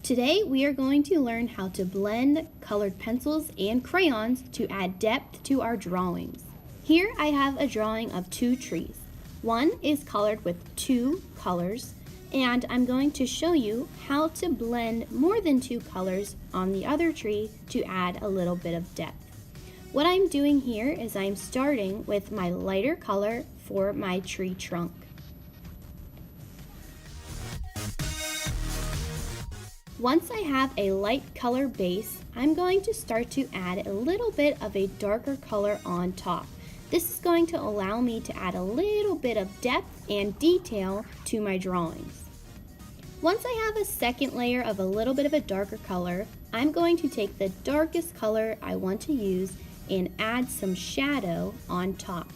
Today we are going to learn how to blend colored pencils and crayons to add depth to our drawings. Here I have a drawing of two trees. One is colored with two colors, and I'm going to show you how to blend more than two colors on the other tree to add a little bit of depth. What I'm doing here is I'm starting with my lighter color for my tree trunk. Once I have a light color base, I'm going to start to add a little bit of a darker color on top. This is going to allow me to add a little bit of depth and detail to my drawings. Once I have a second layer of a little bit of a darker color, I'm going to take the darkest color I want to use and add some shadow on top.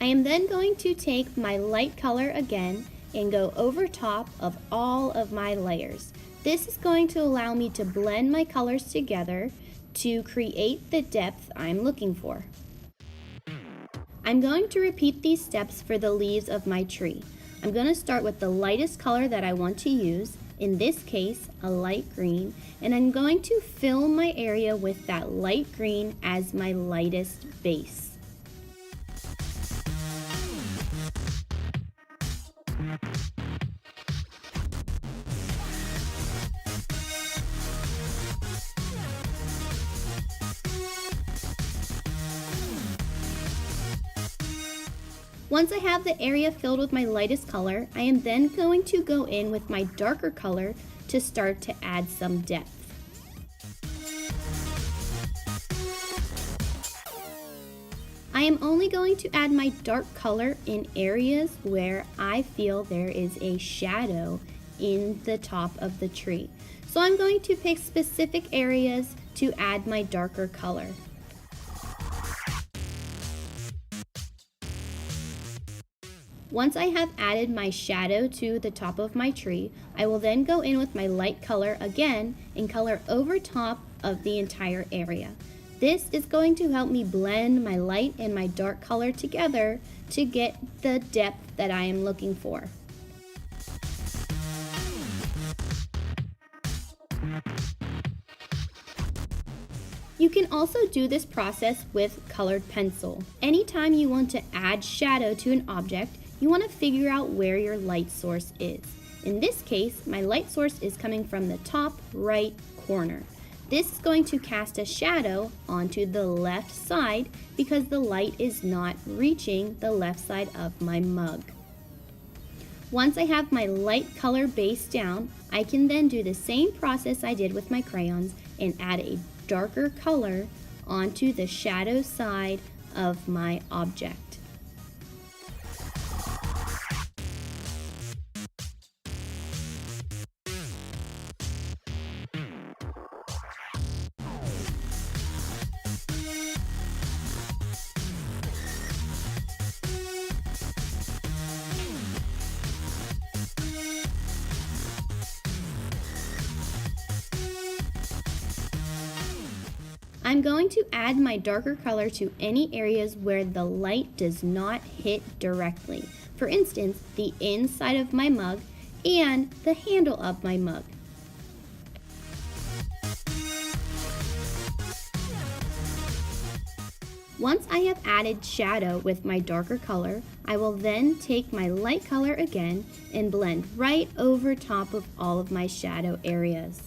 I am then going to take my light color again and go over top of all of my layers. This is going to allow me to blend my colors together to create the depth I'm looking for. I'm going to repeat these steps for the leaves of my tree. I'm going to start with the lightest color that I want to use, in this case a light green, and I'm going to fill my area with that light green as my lightest base. Once I have the area filled with my lightest color, I am then going to go in with my darker color to start to add some depth. I am only going to add my dark color in areas where I feel there is a shadow in the top of the tree. So I'm going to pick specific areas to add my darker color. Once I have added my shadow to the top of my tree, I will then go in with my light color again and color over top of the entire area. This is going to help me blend my light and my dark color together to get the depth that I am looking for. You can also do this process with colored pencil. Anytime you want to add shadow to an object, you want to figure out where your light source is. In this case, my light source is coming from the top right corner. This is going to cast a shadow onto the left side because the light is not reaching the left side of my mug. Once I have my light color base down, I can then do the same process I did with my crayons and add a darker color onto the shadow side of my object. I'm going to add my darker color to any areas where the light does not hit directly. For instance, the inside of my mug and the handle of my mug. Once I have added shadow with my darker color, I will then take my light color again and blend right over top of all of my shadow areas.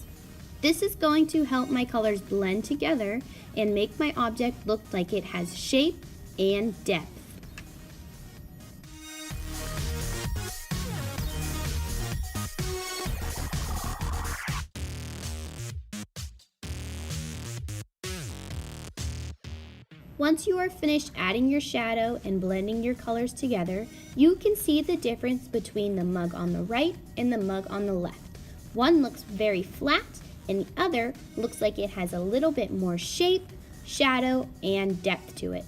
This is going to help my colors blend together and make my object look like it has shape and depth. Once you are finished adding your shadow and blending your colors together, you can see the difference between the mug on the right and the mug on the left. One looks very flat, and the other looks like it has a little bit more shape, shadow, and depth to it.